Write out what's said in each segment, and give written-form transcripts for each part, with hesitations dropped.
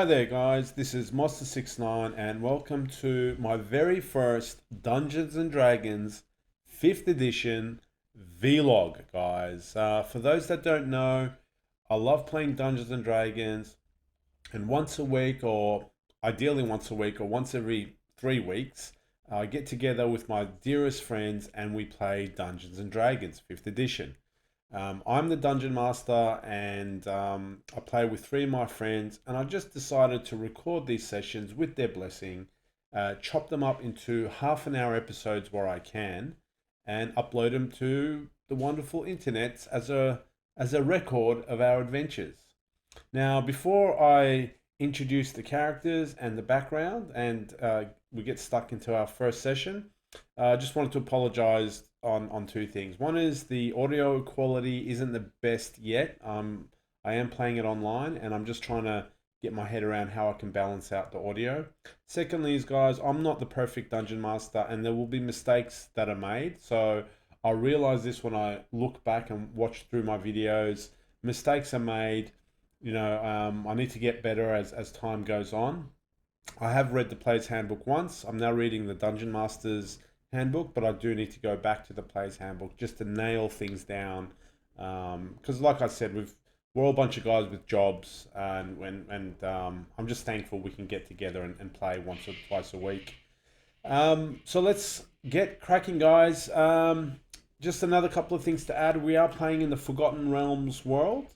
Hi there guys, this is Monster69 and welcome to my very first Dungeons and Dragons 5th edition vlog guys. For those that don't know, I love playing Dungeons and Dragons, and once a week, or ideally once a week or once every 3 weeks, I get together with my dearest friends and we play Dungeons and Dragons 5th edition. I'm the dungeon master, and I play with three of my friends, and I just decided to record these sessions with their blessing, chop them up into half an hour episodes where I can, and upload them to the wonderful internet as a record of our adventures. Now, before I introduce the characters and the background, and we get stuck into our first session, I just wanted to apologize on two things. One is the audio quality isn't the best yet. I am playing it online, and I'm just trying to get my head around how I can balance out the audio. Secondly, is guys, I'm not the perfect dungeon master, and there will be mistakes that are made. So I realize this when I look back and watch through my videos. Mistakes are made. I need to get better as time goes on. I have read the Player's Handbook once. I'm now reading the Dungeon Master's Handbook, but I do need to go back to the Player's Handbook just to nail things down. Because, like I said, we're all a bunch of guys with jobs, and I'm just thankful we can get together and play once or twice a week. So let's get cracking, guys. Just another couple of things to add. We are playing in the Forgotten Realms world,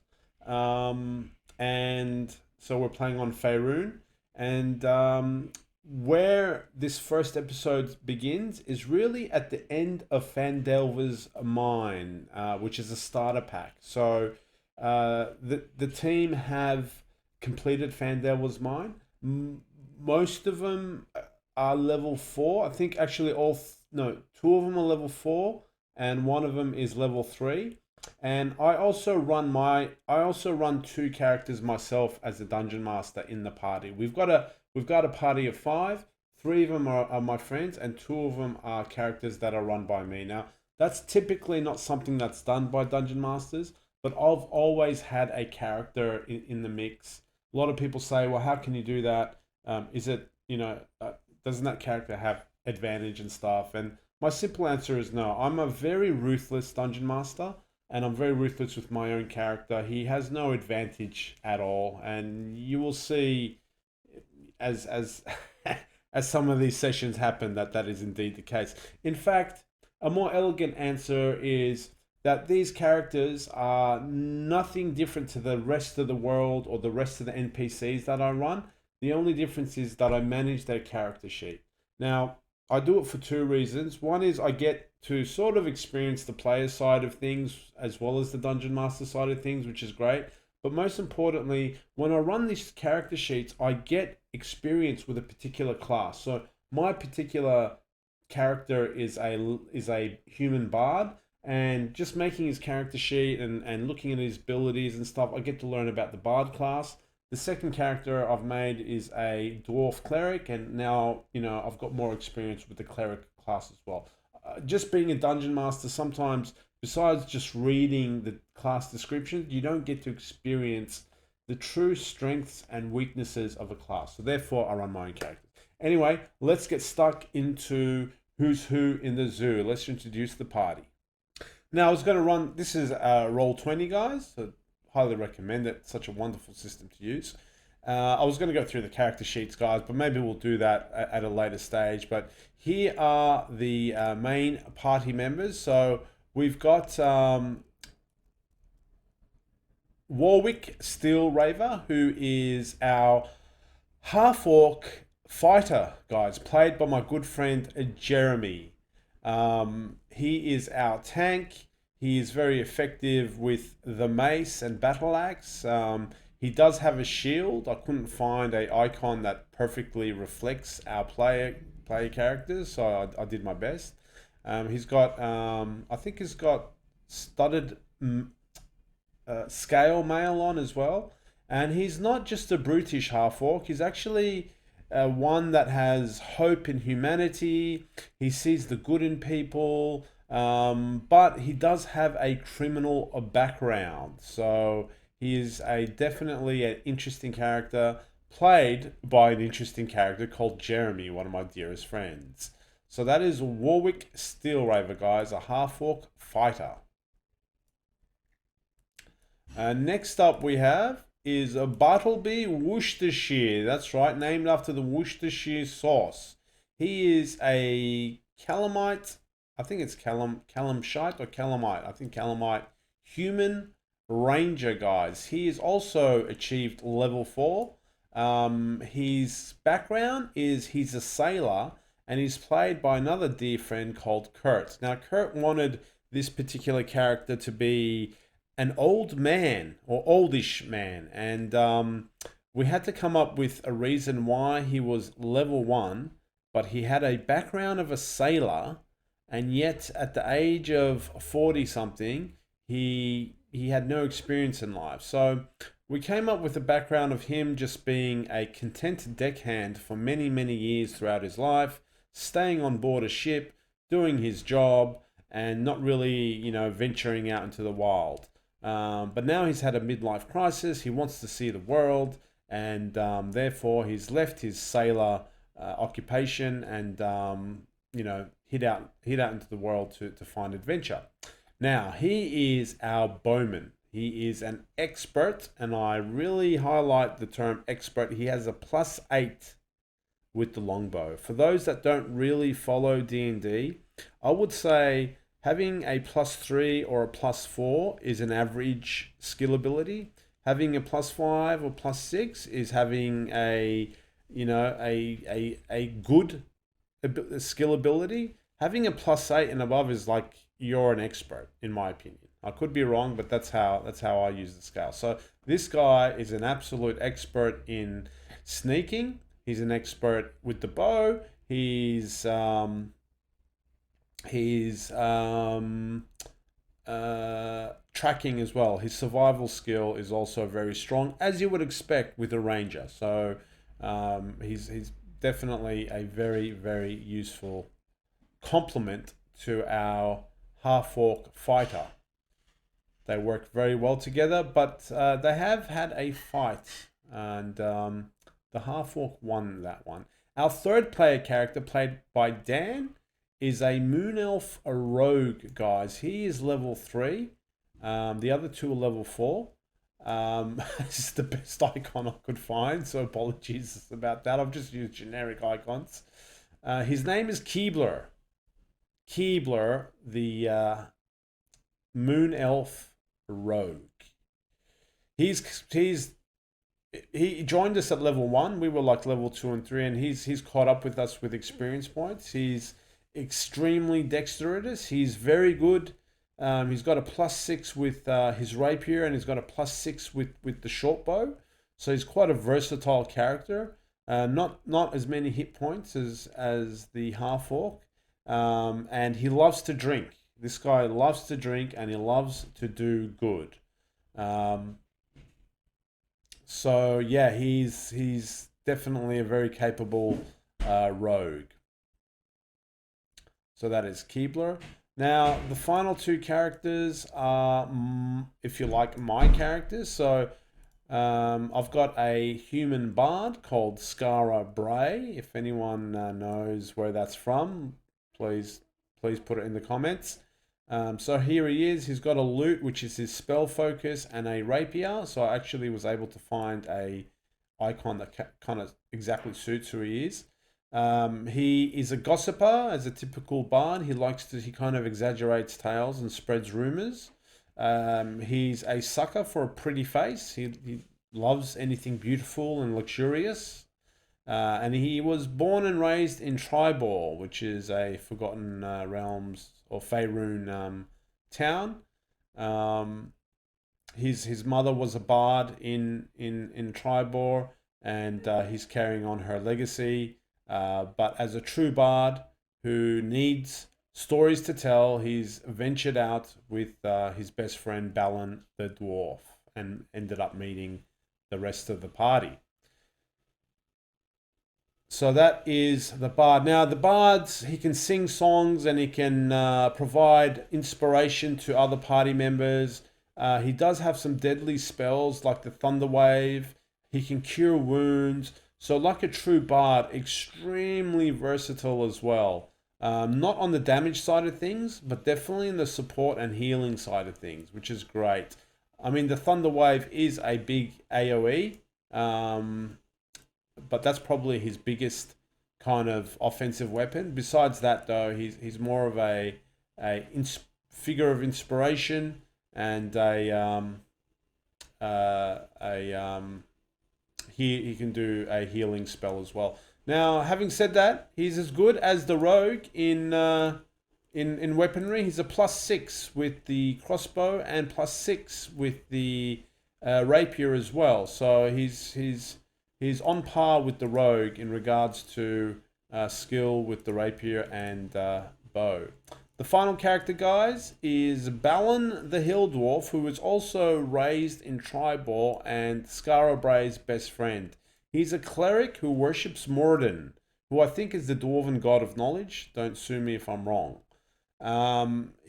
and so we're playing on Faerun. And where this first episode begins is really at the end of Fandelver's Mine, which is a starter pack. So the team have completed Fandelver's Mine. Most of them are level 4. I think actually no, two of them are level 4, and one of them is level 3. And I also run two characters myself as a dungeon master in the party. We've got a party of 5. 3 of them are my friends, and 2 of them are characters that are run by me. Now, that's typically not something that's done by dungeon masters, but I've always had a character in the mix. A lot of people say, well, how can you do that? Is it, doesn't that character have advantage and stuff? And my simple answer is no. I'm a very ruthless dungeon master, and I'm very ruthless with my own character. He has no advantage at all, and you will see as as some of these sessions happen that is indeed the case. In fact, a more elegant answer is that these characters are nothing different to the rest of the world or the rest of the NPCs that I run. The only difference is that I manage their character sheet. Now, I do it for 2 reasons. One is I get to sort of experience the player side of things as well as the dungeon master side of things, which is great. But most importantly, when I run these character sheets, I get experience with a particular class. So my particular character is a human bard, and just making his character sheet and looking at his abilities and stuff, I get to learn about the bard class. The second character I've made is a dwarf cleric, and now I've got more experience with the cleric class as well. Just being a dungeon master, sometimes besides just reading the class description, you don't get to experience the true strengths and weaknesses of a class. So therefore, I run my own character. Anyway, let's get stuck into who's who in the zoo. Let's introduce the party. Now, I was going to run. This is Roll20, guys. So highly recommend it. It's such a wonderful system to use. I was going to go through the character sheets, guys, but maybe we'll do that at a later stage. But here are the main party members. So we've got Warwick Steel Raver, who is our half-orc fighter, guys, played by my good friend Jeremy. He is our tank. He is very effective with the mace and battle axe. He does have a shield. I couldn't find an icon that perfectly reflects our player characters, so I did my best. He's got, I think he's got studded scale mail on as well. And he's not just a brutish half-orc. He's actually one that has hope in humanity. He sees the good in people. But he does have a criminal background. So he is definitely an interesting character. played by an interesting character called Jeremy, one of my dearest friends. So that is Warwick Steelraver, guys, a half-orc fighter. Next up we have is a Bartleby Worcestershire. That's right, named after the Worcestershire sauce. He is a Calamite, I think it's Calamshite or Calamite. I think Calamite human ranger, guys. He has also achieved level 4. His background is he's a sailor and he's played by another dear friend called Kurt. Now, Kurt wanted this particular character to be an old man or oldish man, and we had to come up with a reason why he was level 1, but he had a background of a sailor, and yet at the age of 40 something, he had no experience in life. So we came up with a background of him just being a content deckhand for many, many years throughout his life, staying on board a ship, doing his job, and not really, venturing out into the wild. But now he's had a midlife crisis. He wants to see the world, and therefore he's left his sailor occupation and head out into the world to find adventure. Now he is our bowman. He is an expert, and I really highlight the term expert. He has a +8 with the longbow. For those that don't really follow D&D, I would say having a +3 or a +4 is an average skill ability. Having a +5 or +6 is having a good skill ability. Having a +8 and above is like you're an expert, in my opinion. I could be wrong, but that's how I use the scale. So this guy is an absolute expert in sneaking. He's an expert with the bow. He's tracking as well. His survival skill is also very strong, as you would expect with a ranger. So he's definitely a very, very useful complement to our half-orc fighter. They work very well together, but they have had a fight, and the half-orc won that one. Our third player character, played by Dan, is a moon elf, a rogue, guys. He is level 3. The other two are level 4. This is the best icon I could find, so apologies about that. I've just used generic icons. His name is Keebler. Keebler, the moon elf rogue. He joined us at level 1. We were like level 2 and 3, and he's caught up with us with experience points. He's extremely dexterous. He's very good. He's got a +6 with his rapier, and he's got a +6 with the short bow. So he's quite a versatile character. Not as many hit points as the half orc. And he loves to drink. This guy loves to drink, and he loves to do good. So yeah, he's definitely a very capable rogue. So that is Keebler. Now, the final two characters are, if you like, my characters. So I've got a human bard called Skara Bray. If anyone knows where that's from, please put it in the comments. So here he is. He's got a lute, which is his spell focus, and a rapier. So I actually was able to find a icon that kind of exactly suits who he is. He is a gossiper, as a typical bard. He kind of exaggerates tales and spreads rumors. He's a sucker for a pretty face. He loves anything beautiful and luxurious. And he was born and raised in Tribor, which is a Forgotten Realms or Faerun town. His mother was a bard in Tribor, and he's carrying on her legacy. But as a true bard who needs stories to tell, he's ventured out with his best friend Balin the Dwarf, and ended up meeting the rest of the party. So that is the bard. Now the bards, he can sing songs, and he can provide inspiration to other party members. He does have some deadly spells like the Thunder Wave. He can cure wounds. So, like a true bard, extremely versatile as well. Not on the damage side of things, but definitely in the support and healing side of things, which is great. I mean, the Thunder Wave is a big AoE, but that's probably his biggest kind of offensive weapon. Besides that, though, he's more of a figure of inspiration and a he can do a healing spell as well. Now, having said that, he's as good as the rogue in weaponry. He's a +6 with the crossbow and +6 with the rapier as well. So he's on par with the rogue in regards to skill with the rapier and bow. The final character, guys, is Balin the Hill Dwarf, who was also raised in Tribor and Skara Brae's best friend. He's a cleric who worships Moradin, who I think is the dwarven god of knowledge. Don't sue me if I'm wrong.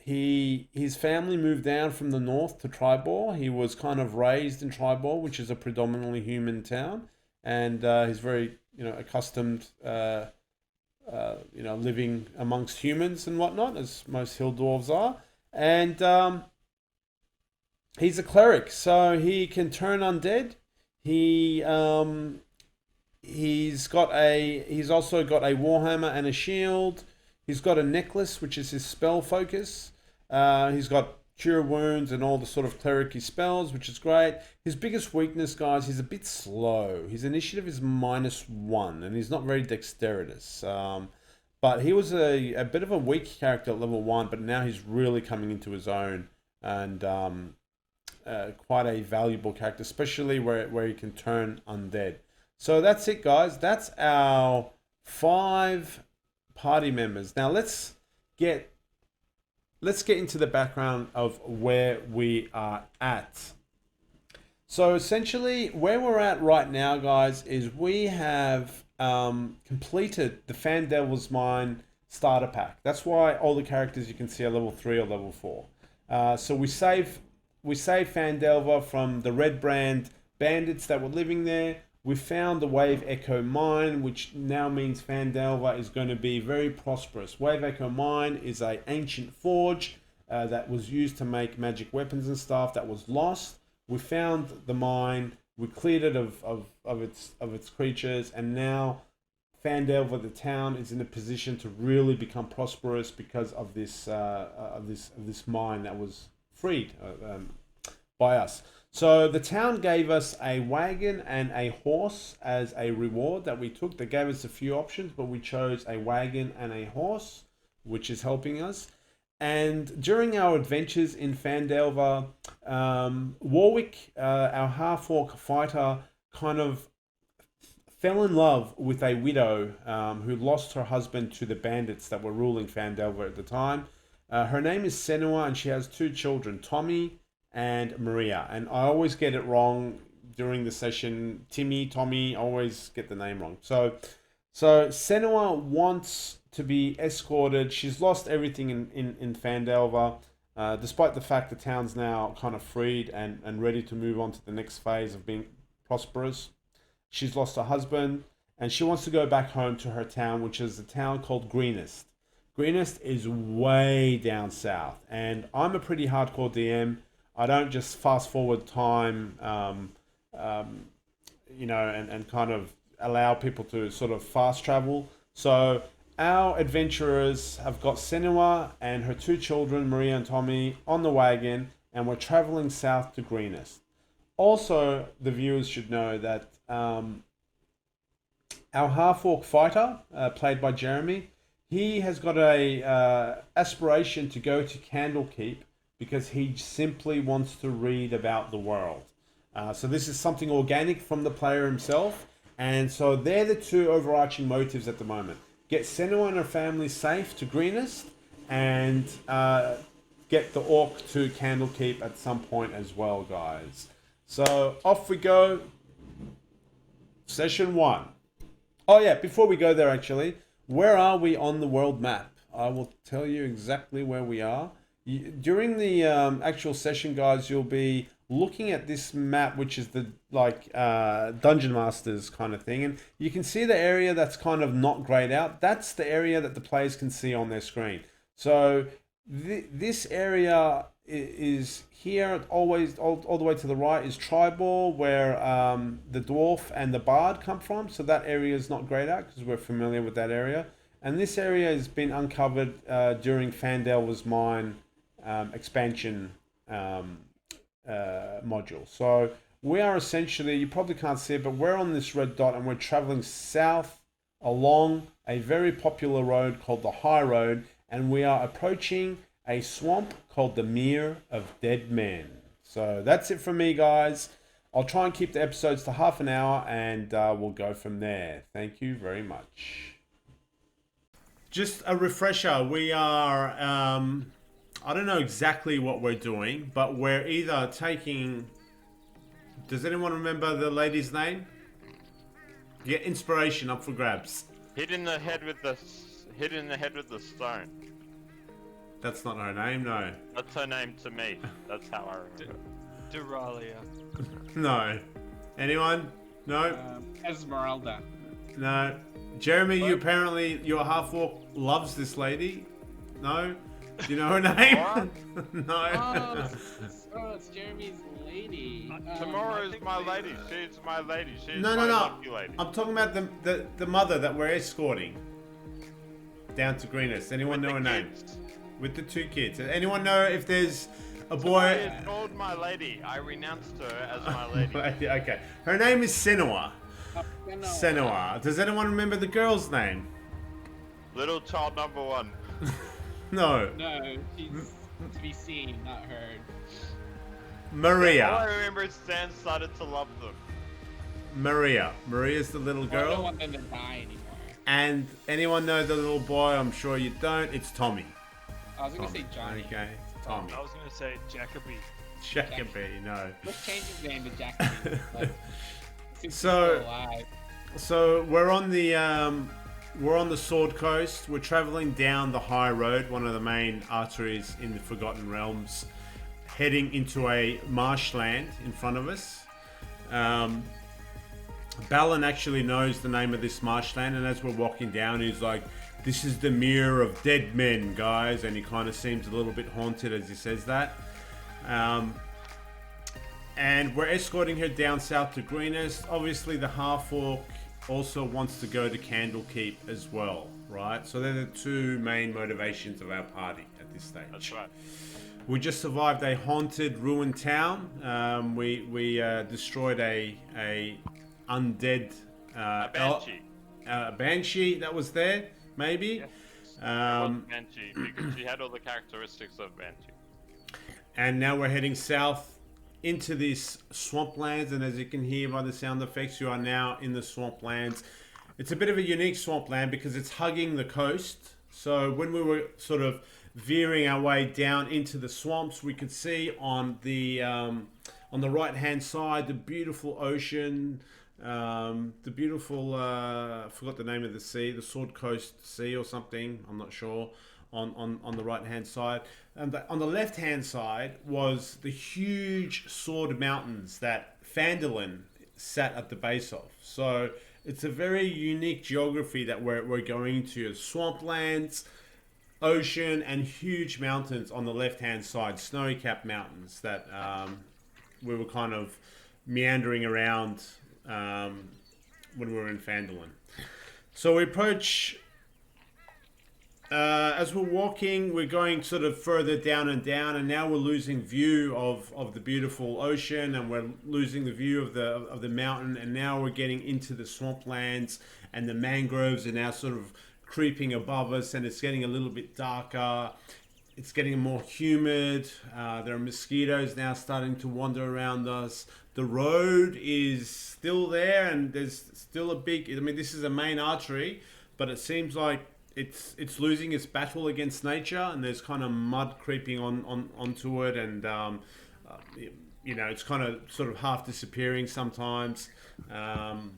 His family moved down from the north to Tribor. He was kind of raised in Tribor, which is a predominantly human town, and he's very accustomed living amongst humans and whatnot, as most hill dwarves are. And he's a cleric, so he can turn undead. He's also got a warhammer and a shield. He's got a necklace, which is his spell focus. He's got cure wounds and all the sort of clericy spells, which is great. His biggest weakness, guys, he's a bit slow. His initiative is -1, and he's not very dexterous. But he was a bit of a weak character at level 1, but now he's really coming into his own, and quite a valuable character, especially where he can turn undead. So that's it, guys. That's our 5 party members. Now let's get into the background of where we are at. So essentially, where we're at right now, guys, is we have completed the Fandelver's Mine starter pack. That's why all the characters you can see are level 3 or level 4. So we save Fandelver from the Red Brand bandits that were living there. We found the Wave Echo Mine, which now means Fandelver is going to be very prosperous. Wave Echo Mine is an ancient forge that was used to make magic weapons and stuff that was lost. We found the mine, we cleared it of its creatures, and now Fandelver, the town, is in a position to really become prosperous because of this mine that was freed by us. So the town gave us a wagon and a horse as a reward that we took. They gave us a few options, but we chose a wagon and a horse, which is helping us. And during our adventures in Fandelver, Warwick, our half-orc fighter, kind of fell in love with a widow who lost her husband to the bandits that were ruling Fandelver at the time. Her name is Senua, and she has 2 children, Tommy and Maria. And I always get it wrong during the session. Tommy, I always get the name wrong. So Senua wants to be escorted. She's lost everything in Fandelver, despite the fact the town's now kind of freed and ready to move on to the next phase of being prosperous. She's lost her husband, and she wants to go back home to her town, which is a town called Greenest. Greenest is way down south, and I'm a pretty hardcore DM. I don't just fast forward time, and kind of allow people to sort of fast travel. So our adventurers have got Senua and her 2 children, Maria and Tommy, on the wagon, and we're traveling south to Greenest. Also, the viewers should know that our half-orc fighter, played by Jeremy, he has got a aspiration to go to Candlekeep because he simply wants to read about the world. So this is something organic from the player himself, and so they're the 2 overarching motives at the moment. Get Senua and her family safe to Greenest, and get the orc to Candlekeep at some point as well, guys. So off we go. Session 1. Oh yeah, before we go there, actually, where are we on the world map? I will tell you exactly where we are. During the actual session, guys, you'll be looking at this map, which is the Dungeon Masters kind of thing, and you can see the area that's kind of not grayed out. That's the area that the players can see on their screen. So this area is here, always all the way to the right is Tribal, where the Dwarf and the Bard come from. So that area is not grayed out because we're familiar with that area. And this area has been uncovered during Fandelver's Mine expansion module. So we are essentially, you probably can't see it, but we're on this red dot and we're traveling south along a very popular road called the High Road, and we are approaching a swamp called the Mere of Dead Men. So that's it from me, guys. I'll try and keep the episodes to half an hour, and we'll go from there. Thank you very much. Just a refresher, we are, I don't know exactly what we're doing, but we're either taking, does anyone remember the lady's name? Get inspiration up for grabs. Hit in the head with the stone. That's not her name, no. That's her name to me. That's how I remember. Duralia. No. Anyone? No? Esmeralda. No. Jeremy, your half-orc loves this lady. No? Do you know her name? No. Oh, it's Jeremy's lady. Tomorrow is my lady. She's my lady. She's No. my lucky lady. I'm talking about the mother that we're escorting down to Greenest. Anyone know her name? With the two kids. Anyone know if there's a boy? It's called my lady. I renounced her as my lady. Okay. Her name is Senua. Senua. Senua. Does anyone remember the girl's name? Little child number one. No. No, she's to be seen, not heard. Maria. All I remember is Stan started to love them. Maria. Maria's the little Well, I don't girl. want them to die anymore. And anyone know the little boy? I'm sure you don't. It's Tommy. I was gonna say Johnny. Okay. Tommy. I was gonna say Jacoby. Jacoby, no. Let's change his name to Jacoby. Like, since he's So- still alive. So we're on the Sword Coast. We're traveling down the High Road, one of the main arteries in the Forgotten Realms, heading into a marshland in front of us. Balin actually knows the name of this marshland, and as we're walking down, he's like, "This is the Mere of Dead Men, guys," and he kind of seems a little bit haunted as he says that. And we're escorting her down south to Greenest. Obviously, the half-orc also wants to go to Candlekeep as well, right? So they're the two main motivations of our party at this stage. That's right. We just survived a haunted, ruined town. We destroyed a undead A banshee. banshee that was there, maybe. Yeah. It was Banshee because she had all the characteristics of Banshee. And now we're heading south into these swamplands, and as you can hear by the sound effects, you are now in the swamplands. It's a bit of a unique swampland because it's hugging the coast. So when we were sort of veering our way down into the swamps, we could see on the right hand side the beautiful ocean, the beautiful I forgot the name of the sea, the Sword Coast Sea or something, I'm not sure, on the right hand side. And on the left hand side was the huge Sword Mountains that Phandalin sat at the base of. So it's a very unique geography that we're going to. Swamplands, ocean, and huge mountains on the left hand side, snowy capped mountains that we were kind of meandering around when we were in Phandalin. So we approach, as we're walking, we're going sort of further down, and now we're losing view of the beautiful ocean, and we're losing the view of the mountain, and now we're getting into the swamplands, and the mangroves are now sort of creeping above us, and it's getting a little bit darker. It's getting more humid. There are mosquitoes now starting to wander around us. The road is still there, and there's still a big, I mean, this is a main artery, but it seems like it's losing its battle against nature, and there's kind of mud creeping onto it, and you know, it's kind of sort of half disappearing sometimes. And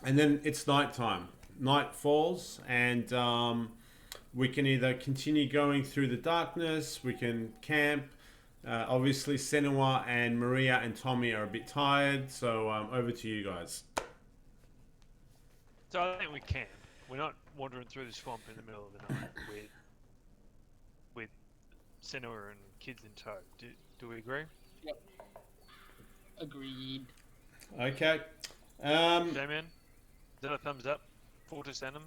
then it's nighttime. Night falls, and we can either continue going through the darkness, we can camp. Obviously, Senua and Maria and Tommy are a bit tired, so over to you guys. So I think we camp. We're not wandering through the swamp in the middle of the night with Senua and kids in tow. Do we agree? Yep. Agreed. Okay. J-Man? Is that a thumbs up? Fortis Anim?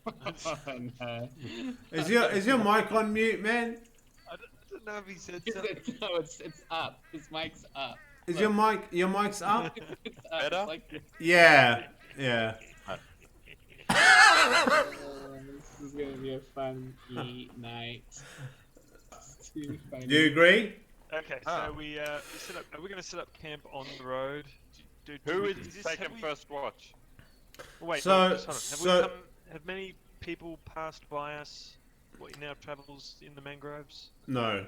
Oh, no. Is your mic on mute, man? I don't know if he said Is something. it? No, it's up. His mic's up. Is Look. your mic's up? It's up. Better? It's like, Yeah. Yeah. this is gonna be a fun night. It's too funny. Do you agree? Okay, so we set up. Are we going to set up camp on the road? Who is this- taking have we- first watch? Oh, wait, So- no, just hold on. Have many people passed by us in our travels in the mangroves? No.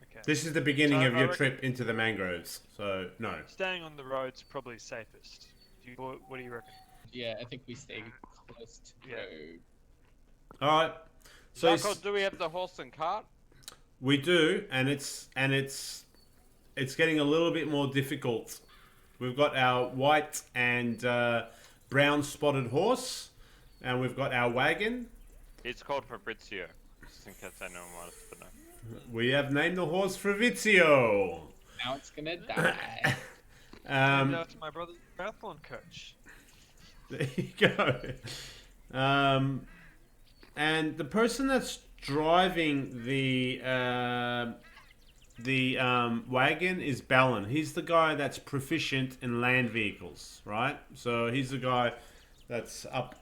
Okay. This is the beginning So of I your reckon- trip into the mangroves, so no. Staying on the road's probably safest. What do you reckon? Yeah, I think we stay close to the Yeah. road. All right. So Marco, do we have the horse and cart? we do, and it's getting a little bit more difficult. We've got our white and brown spotted horse, and we've got our wagon. It's called Fabrizio. Just in case anyone wants to know. We have named the horse Fabrizio. Now it's gonna die. Named after my brother's triathlon coach. There you go. And the person that's driving the wagon is Ballon. He's the guy that's proficient in land vehicles, right? So he's the guy that's up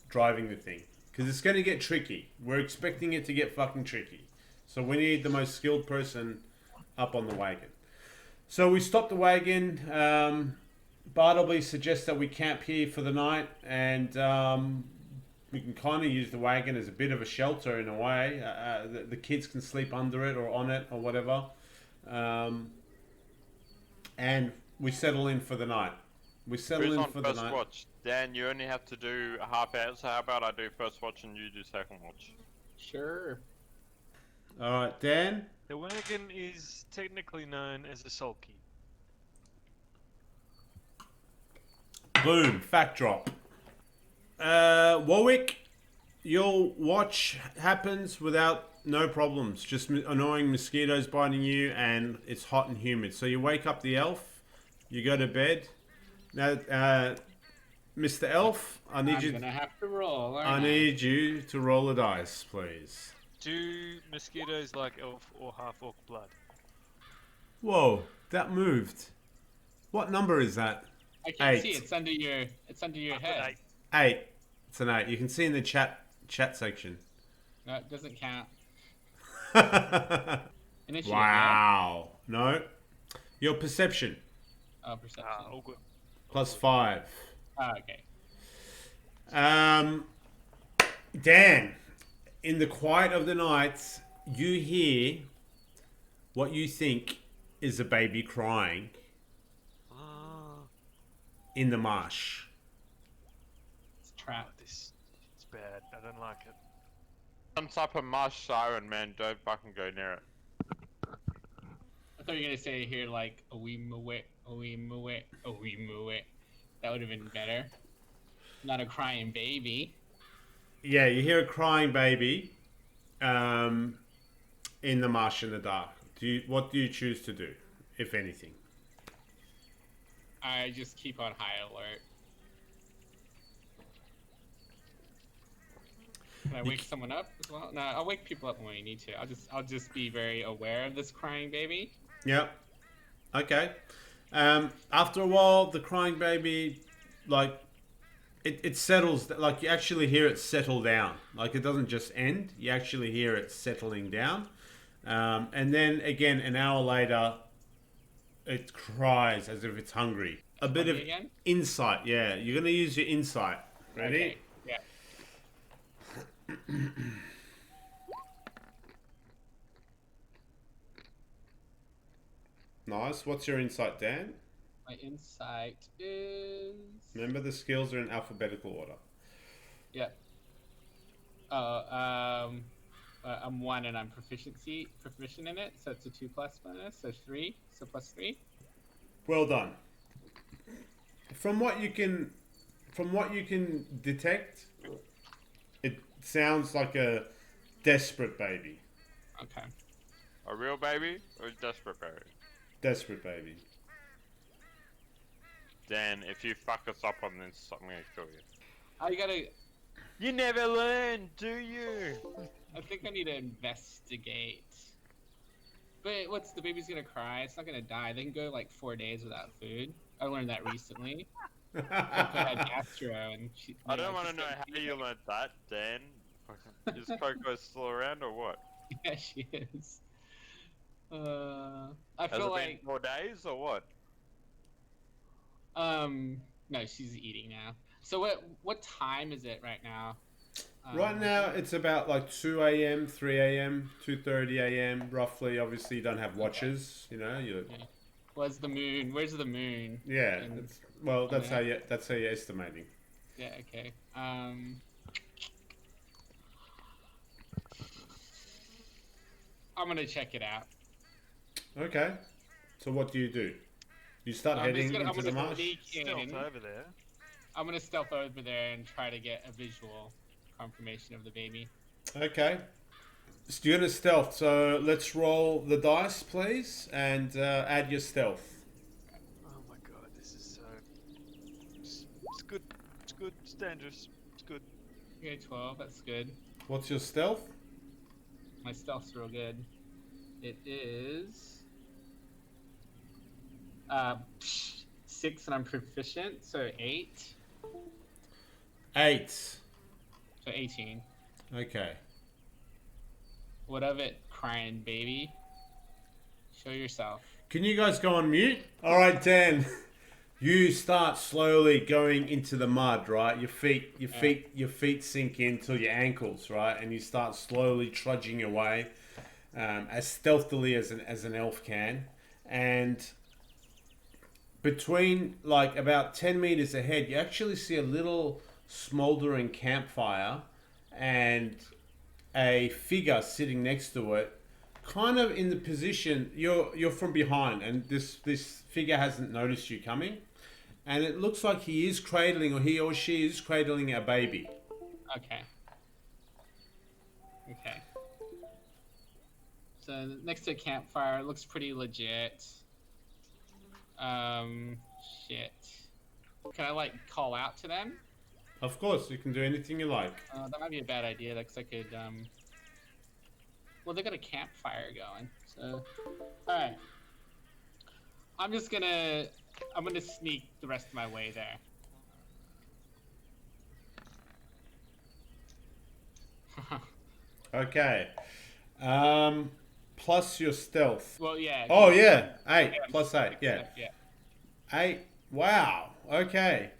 driving the thing. Because it's going to get tricky. We're expecting it to get fucking tricky. So we need the most skilled person up on the wagon. So we stop the wagon. Bartleby suggests that we camp here for the night, and we can kind of use the wagon as a bit of a shelter in a way. The kids can sleep under it or on it or whatever. And we settle in for the night. We settle Who's in on for the first night. watch? Dan, you only have to do a half hour, so how about I do first watch and you do second watch? Sure. All right, Dan. The wagon is technically known as a sulky. Boom. Fact drop. Warwick, your watch happens without no problems. Just annoying mosquitoes biting you, and it's hot and humid. So you wake up the elf. You go to bed. Now, Mr. Elf, I'm gonna have to roll. I need you to roll a dice, please. Do mosquitoes like elf or half orc blood? Whoa, that moved. What number is that? I can't 8. see. It's under your. It's under your I put head. 8. 8. It's an 8. You can see in the chat section. No, it doesn't count. Wow. Initiative. Yeah? No. Your perception. Oh, perception. All good. Plus 5. Oh, okay. Dan, in the quiet of the night, you hear what you think is a baby crying in the marsh. It's trapped. This it's bad. I don't like it. Some type of marsh siren, man. Don't fucking go near it. I thought you were gonna say here like a wee mooet, a wee mooet, a wee mooet. That would have been better. Not a crying baby. Yeah, you hear a crying baby in the marsh in the dark. What do you choose to do, if anything? I just keep on high alert. Can I wake someone up as well? No, I'll wake people up when we need to. I'll just be very aware of this crying baby. Yep. Okay. After a while, the crying baby, like, it settles. Like, you actually hear it settle down. Like, it doesn't just end. You actually hear it settling down. And then, again, an hour later, it cries as if it's hungry. A bit of Again? insight, yeah. You're going to use your insight. Ready? Okay. Yeah. Nice. What's your insight, Dan? My insight is. Remember, the skills are in alphabetical order. Yeah. Oh, I'm 1 and I'm proficient in it, so it's a 2 plus bonus, so 3, so +3. Well done. From what you can detect, it sounds like a desperate baby. Okay. A real baby or a desperate baby? Desperate baby. Dan, if you fuck us up on this, I'm gonna kill you. I gotta. You never learn, do you? I think I need to investigate. But what's the baby's gonna cry? It's not gonna die. They can go like 4 days without food. I learned that recently. Coco had gastro, and she. I don't want she's to know gonna how eat you it. learned that, Dan. Is Coco still around or what? Yeah, she is. I Has feel it been like 4 days or what? no, she's eating now. So what time is it right now? Right now, it's about like 2 a.m., 3 a.m., 2:30 a.m. roughly. Obviously, you don't have watches. You know, you. Okay. Where's the moon? Where's the moon? Yeah. And- That's how you're estimating. Yeah. Okay. I'm gonna check it out. Okay. So what do? You start I'm heading gonna into the marsh. sneak Stealth in. over there. I'm gonna stealth over there and try to get a visual confirmation of the baby. Okay. So you're gonna stealth. So let's roll the dice, please, and add your stealth. Oh my god, this is so. It's good. It's good. It's dangerous. It's good. Okay, 12. That's good. What's your stealth? My stealth's real good. It is 6, and I'm proficient, so 8. 8. So 18. Okay. What of it, crying baby? Show yourself. Can you guys go on mute? All right, Dan. You start slowly going into the mud, right? Your feet sink into your ankles, right? And you start slowly trudging your way, as stealthily as an elf can. And between like about 10 meters ahead, you actually see a little smoldering campfire and a figure sitting next to it, kind of in the position you're from behind, and this figure hasn't noticed you coming, and it looks like he is cradling, or he or she is cradling a baby. Okay. Okay. So next to a campfire, it looks pretty legit. Shit. Can I like call out to them? Of course, you can do anything you like. That might be a bad idea. Looks like I could. Well, they got a campfire going. So, all right. I'm gonna sneak the rest of my way there. Okay. Plus your stealth. Well, yeah. Oh yeah, 8 Yeah, plus 8. Yeah. Yeah. 8. Wow. Okay.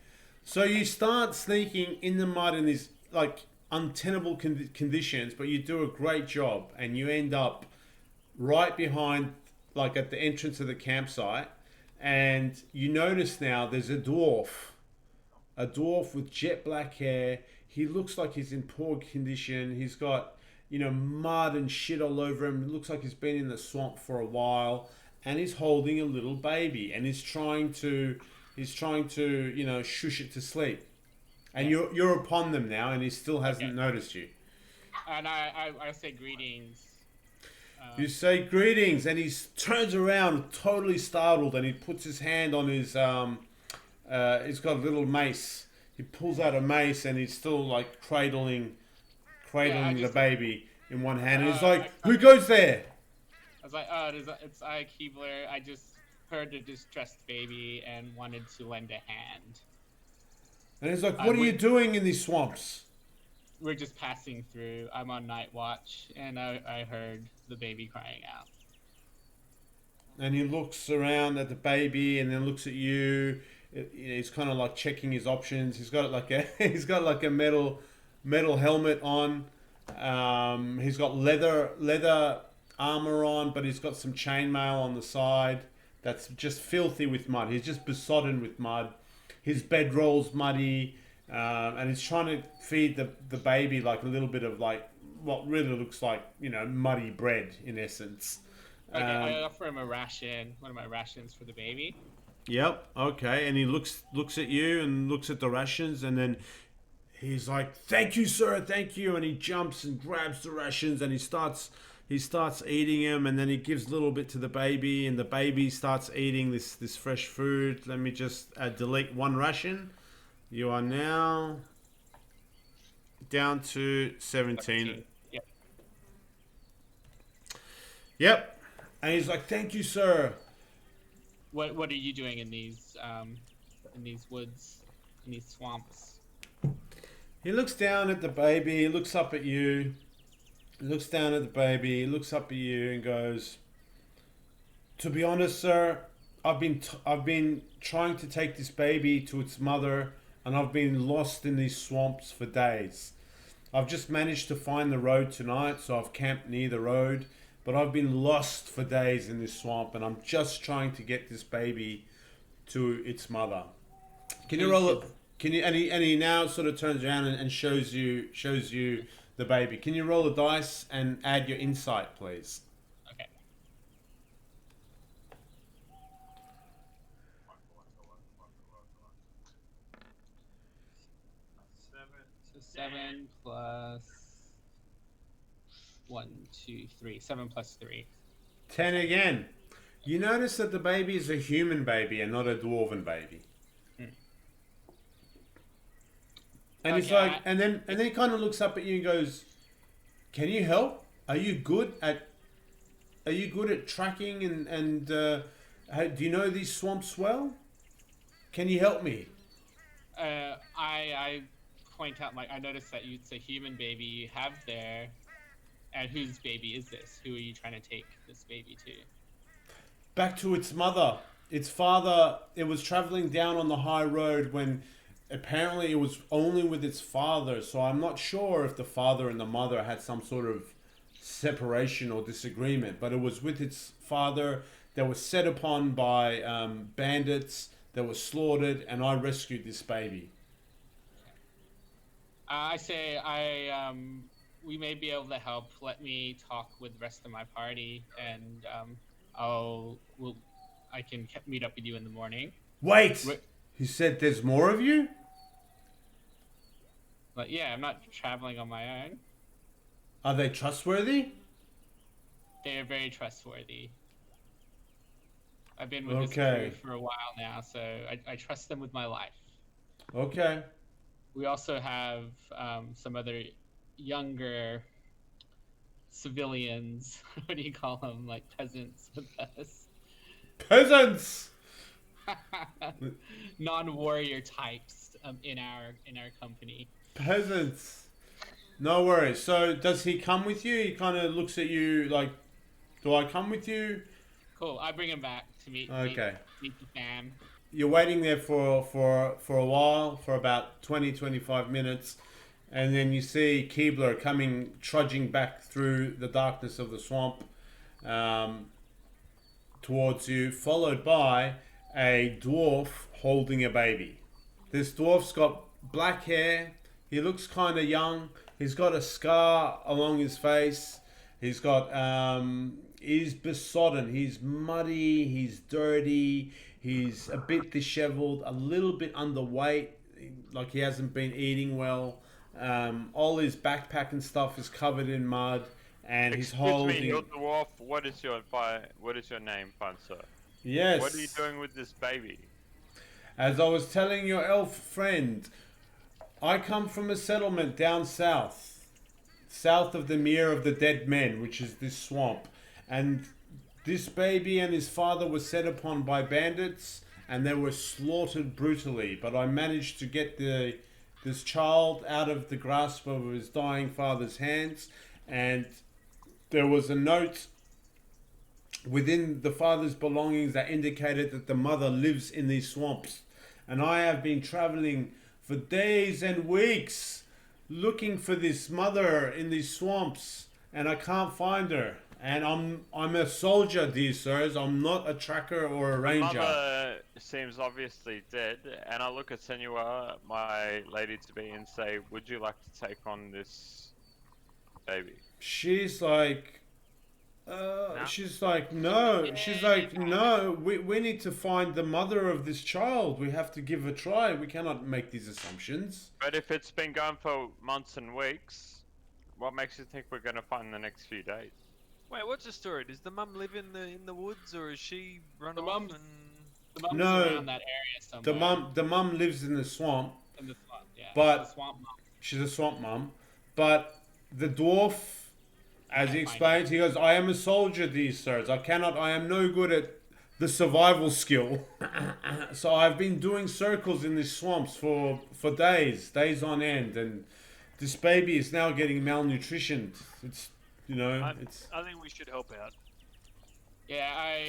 So you start sneaking in the mud in these like untenable conditions, but you do a great job, and you end up right behind, like at the entrance of the campsite, and you notice now there's a dwarf with jet black hair. He looks like he's in poor condition. He's got, mud and shit all over him. It looks like he's been in the swamp for a while, and he's holding a little baby, and he's trying to shush it to sleep. And you're upon them now, and he still hasn't noticed you. And I say greetings. You say greetings, and he turns around totally startled, and he puts his hand on his he's got a little mace. He pulls out a mace, and he's still like cradling the baby in one hand. And he's like, "Who goes there?" I was like, "Oh, it's Ike Keebler. I just heard a distressed baby and wanted to lend a hand. And he's like, "What are you doing in these swamps?" We're just passing through. I'm on night watch, and I heard the baby crying out." And he looks around at the baby, and then looks at you. He's kind of like checking his options. He's got like a metal helmet on. He's got leather armor on, but he's got some chainmail on the side. that's just filthy with mud. He's just besodden with mud. His bedroll's muddy, and he's trying to feed the baby like a little bit of like what really looks like, you know, muddy bread in essence. Okay, I offer him a ration, one of my rations for the baby. Yep. Okay. And he looks at you and looks at the rations, and then he's like, "Thank you, sir. Thank you." And he jumps and grabs the rations, and he starts eating them, and then he gives a little bit to the baby, and the baby starts eating this fresh food. Let me just delete one ration. You are now down to 17. Yep. Yep. And he's like, "Thank you, sir." What are you doing in these woods, in these swamps? He looks down at the baby. He looks up at you. He looks down at the baby. He looks up at you and goes, "To be honest, sir, I've been trying to take this baby to its mother, and I've been lost in these swamps for days. I've just managed to find the road tonight, so I've camped near the road. But I've been lost for days in this swamp, and I'm just trying to get this baby to its mother. Can you roll it? Can you?" And he now sort of turns around and shows you the baby. Can you roll a dice and add your insight, please? Okay. So 7 plus 1, 2, 3. 7 plus 3. 10 again. You notice that the baby is a human baby and not a dwarven baby. And he's Okay, like, and then he kind of looks up at you and goes, "Can you help? Are you good at tracking and do you know these swamps well? Can you help me?" I point out, like, I noticed that it's a human baby you have there. And whose baby is this? Who are you trying to take this baby to? Back to its mother. Its father, it was traveling down on the high road when apparently it was only with its father. So I'm not sure if the father and the mother had some sort of separation or disagreement, but it was with its father that was set upon by bandits that was slaughtered, and I rescued this baby. I say we may be able to help. Let me talk with the rest of my party, and I can meet up with you in the morning. Wait! He said there's more of you? But yeah, I'm not traveling on my own. Are they trustworthy? They are very trustworthy. I've been with this crew for a while now, so I trust them with my life. Okay. We also have some other younger civilians. What do you call them? Like peasants with us. Peasants! Non-warrior types in our company. Peasants. No worries. So does he come with you? He kind of looks at you like, "Do I come with you?" Cool. I bring him back to meet the fam. You're waiting there for a while, for about 20-25 minutes, and then you see Keebler coming, trudging back through the darkness of the swamp towards you, followed by a dwarf holding a baby. This dwarf's got black hair. He looks kind of young. He's got a scar along his face. He's got he's besodden. He's muddy. He's dirty. He's a bit disheveled, a little bit underweight, like he hasn't been eating well. All his backpack and stuff is covered in mud, and he's holding. Excuse me, Dwarf. What is your name, fine sir? Yes. What are you doing with this baby? As I was telling your elf friend, I come from a settlement down south of the Mere of the Dead Men, which is this swamp, and this baby and his father were set upon by bandits, and they were slaughtered brutally. But I managed to get this child out of the grasp of his dying father's hands, and there was a note within the father's belongings that indicated that the mother lives in these swamps. And I have been traveling for days and weeks looking for this mother in these swamps, and I can't find her. and I'm a soldier, dear sirs. I'm not a tracker or a The ranger. mother seems obviously dead, and I look at Senua, my lady to be, and say, "Would you like to take on this baby?" She's like, No. she's like, no. She's like, no. We need to find the mother of this child. We have to give a try. We cannot make these assumptions. But if it's been going for months and weeks, what makes you think we're going to find in the next few days? Wait, what's the story? Does the mum live in the woods, or is she run The off mum's- and? The mom's No. around that area somewhere. The mum lives in the swamp. In the swamp, yeah. But- the swamp mom. She's a swamp mum. But the dwarf, as he Can't find explains, he goes, I am a soldier, these sirs. I am no good at the survival skill. So I've been doing circles in these swamps for days on end. And this baby is now getting malnutrition. It's, I it's... think we should help out. Yeah,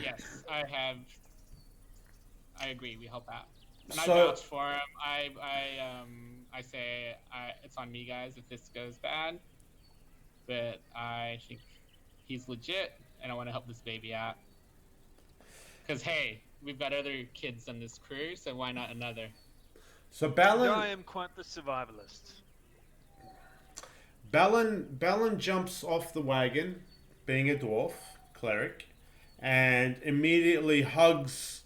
yes, I agree. We help out. And I So- vouch for him. I say it's on me, guys, if this goes bad. But I think he's legit, and I want to help this baby out. Because hey, we've got other kids on this crew, so why not another? So I am quite the survivalist. Balin jumps off the wagon, being a dwarf cleric, and immediately hugs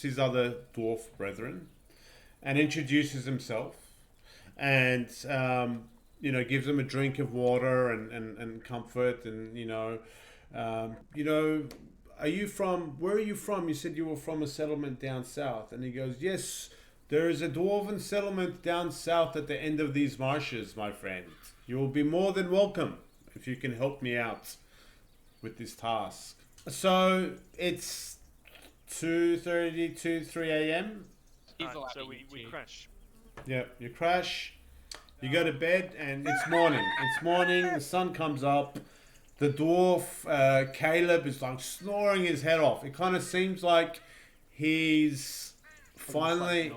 his other dwarf brethren, and introduces himself, and gives them a drink of water and comfort, and are you from? Where are you from? You said you were from a settlement down south, and he goes, yes. There is a dwarven settlement down south at the end of these marshes, my friend. You will be more than welcome if you can help me out with this task. So it's 2:30 3 a.m. He's Alright, allowed so to we eat too. crash. Yeah, you crash, you go to bed, and it's morning. It's morning, the sun comes up. The dwarf, Caleb, is like snoring his head off. It kind of seems like he's finally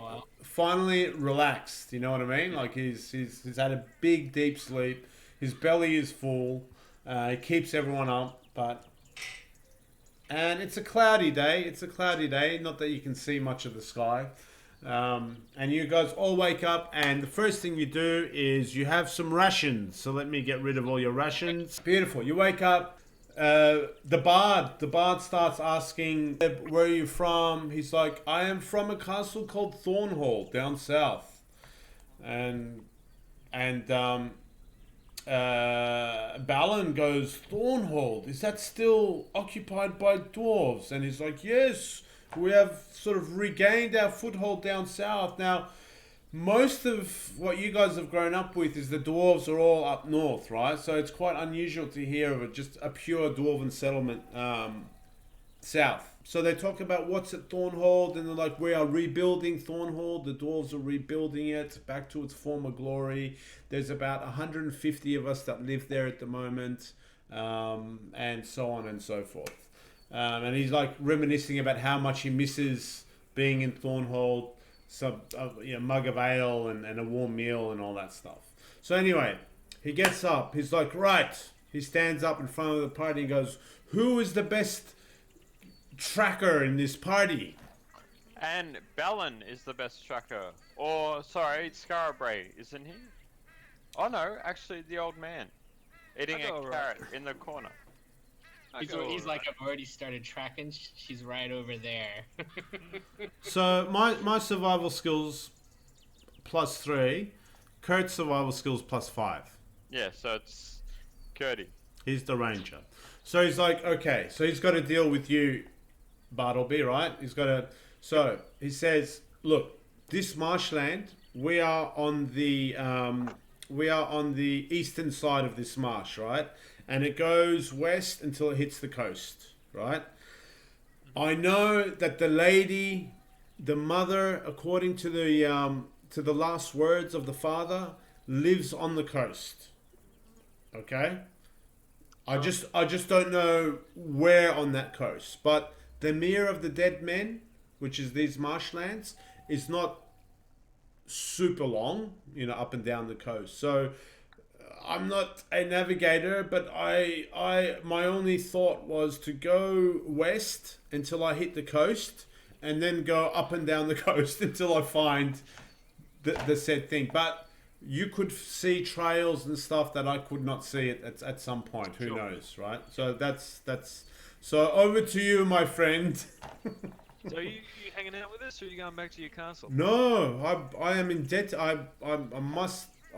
relaxed. You know what I mean? Like he's had a big deep sleep. His belly is full. He keeps everyone up, and it's a cloudy day. Not that you can see much of the sky. And you guys all wake up, and the first thing you do is you have some rations. So let me get rid of all your rations. Beautiful. You wake up. The bard starts asking, where are you from? He's like, I am from a castle called Thornhall down south. And Balin goes, Thornhall, is that still occupied by dwarves? And he's like, yes, we have sort of regained our foothold down south. Now, most of what you guys have grown up with is the dwarves are all up north, right? So it's quite unusual to hear of just a pure dwarven settlement south. So they talk about what's at Thornhold, and they're like, we are rebuilding Thornhold. The dwarves are rebuilding it back to its former glory. There's about 150 of us that live there at the moment, and so on and so forth. And he's like reminiscing about how much he misses being in Thornhold. Some mug of ale and a warm meal and all that stuff. So anyway, he gets up. He's like, right. He stands up in front of the party and goes, who is the best tracker in this party? And Balin is the best tracker. Or, sorry, Scarabray, isn't he? Oh no, actually the old man. Eating I a go carrot in the corner. He's like, I've already started tracking. She's right over there. So my survival skills +3, Kurt's survival skills +5. Yeah, so it's Curdy. He's the ranger. So he's like, okay, so he's got to deal with you, Bartleby, right? He's got to. So he says, look, this marshland, we are on the eastern side of this marsh, right? And it goes west until it hits the coast, right? I know that the lady, the mother, according to the last words of the father, lives on the coast. Okay? I just don't know where on that coast. But the Mere of the Dead Men, which is these marshlands, is not super long, up and down the coast. So I'm not a navigator, but my only thought was to go west until I hit the coast, and then go up and down the coast until I find the said thing. But you could see trails and stuff that I could not see at some point. Who Sure. knows, right? So that's so over to you, my friend. So you hanging out with us, or are you going back to your castle? No, I am in debt. I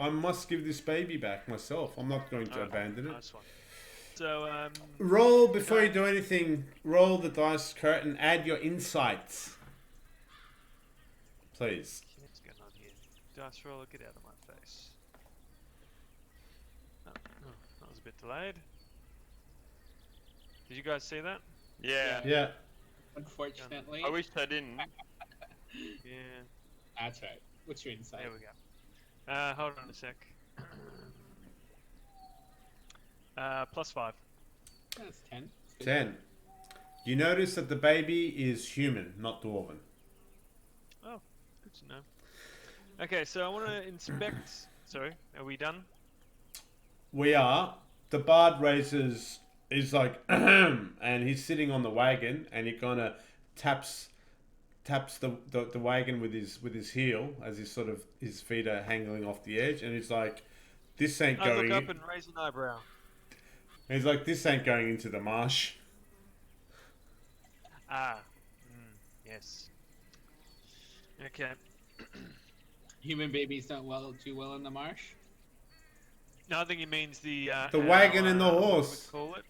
must give this baby back myself. I'm not going to Alright, abandon it. Nice one. So Roll before you do anything. Roll the dice, Kurt, and add your insights, please. what's going on here? Dice roller, get out of my face. Oh, that was a bit delayed. Did you guys see that? Yeah. Yeah. Unfortunately. I wish I didn't. Yeah. That's right. What's your insight? There we go. Hold on a sec. +5. That's 10. That's good. 10. You notice that the baby is human, not dwarven. Oh, good to know. Okay, so I want to inspect. Sorry, are we done? We are. The bard raises. He's like, and he's sitting on the wagon, and he kind of taps the wagon with his heel as his feet are hanging off the edge, and he's like, "This ain't I going." look up and raise an eyebrow. He's like, "This ain't going into the marsh." Ah, yes. Okay. Human babies don't too well in the marsh. No, I think he means the wagon and the what do we horse. call it?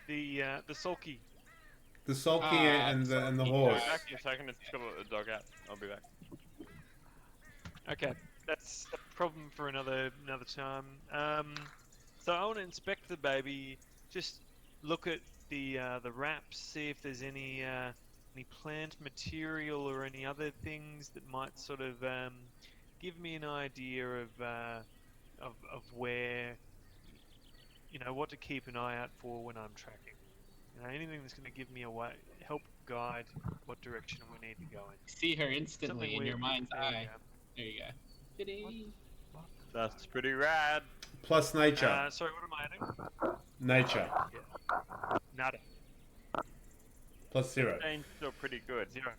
The sulky. The sulky Ah, and the sulky horse. Back in a second, it's got the dog out. I'll be back. Okay, that's a problem for another time. So I want to inspect the baby. Just look at the wraps, see if there's any plant material or any other things that might sort of give me an idea of where, what to keep an eye out for when I'm tracking. Anything that's going to give me a way, help guide what direction we need to go in. See her instantly Something in weird. your mind's There we eye. go. There you go. Diddy. That's pretty rad. Plus nature. Sorry, what am I adding? Nature. Nada. Plus 0. Ain't still pretty good. 0.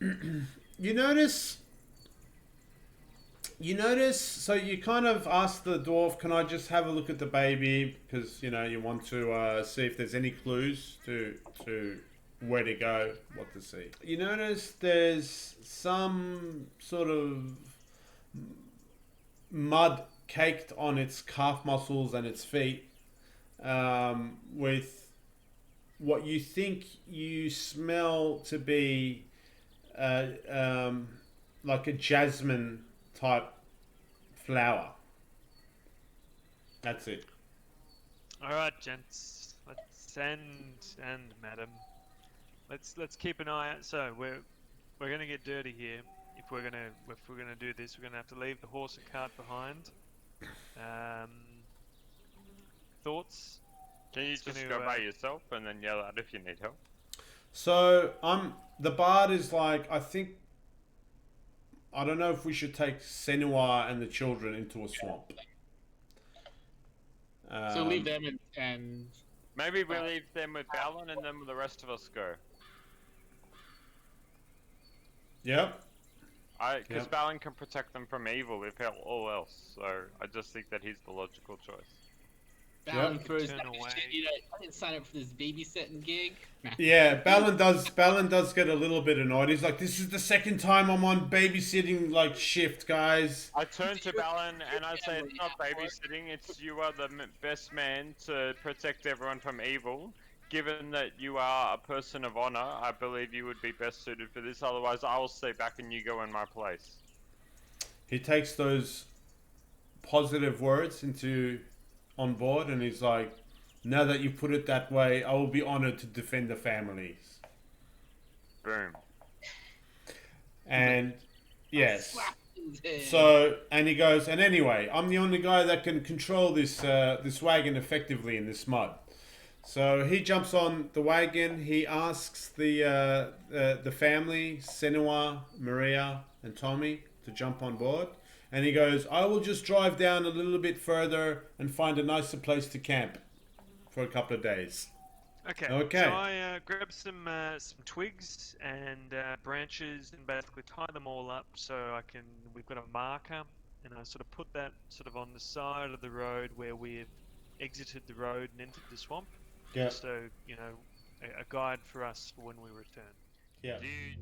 You notice, so you kind of ask the dwarf, can I just have a look at the baby? Because, you want to see if there's any clues to where to go, what to see. You notice there's some sort of mud caked on its calf muscles and its feet, with what you think you smell to be like a jasmine type flower. That's it. All right, gents. And madam. Let's keep an eye out. So we're gonna get dirty here. If we're gonna do this, we're gonna have to leave the horse and cart behind. Thoughts? Can you It's just gonna, go by yourself and then yell out if you need help? So the bard is like, I don't know if we should take Senua and the children into a swamp. So leave them and Maybe we leave them with Balin and then the rest of us go. Yep. Because Yep. Balin can protect them from evil if all else. So I just think that he's the logical choice. Balin Yep. throws Turn that away. shit. I didn't sign up for this babysitting gig. Yeah, Balin does get a little bit annoyed. He's like, this is the second time I'm on babysitting shift, guys. I turn to Balin and I say, it's not babysitting, it's you are the best man to protect everyone from evil. Given that you are a person of honor, I believe you would be best suited for this. Otherwise, I will stay back and you go in my place. He takes those positive words on board, and he's like, now that you put it that way, I will be honored to defend the families. Boom. And yes. Slap his head. So, and he goes, and anyway, I'm the only guy that can control this wagon effectively in this mud. So he jumps on the wagon. He asks the family, Senua, Maria, and Tommy, to jump on board. And he goes, I will just drive down a little bit further and find a nicer place to camp for a couple of days. Okay. Okay. So I grab some twigs and branches and basically tie them all up so I can. We've got a marker, and I sort of put that sort of on the side of the road where we've exited the road and entered the swamp. Yeah. Just so a guide for us for when we return. Yeah. Do you,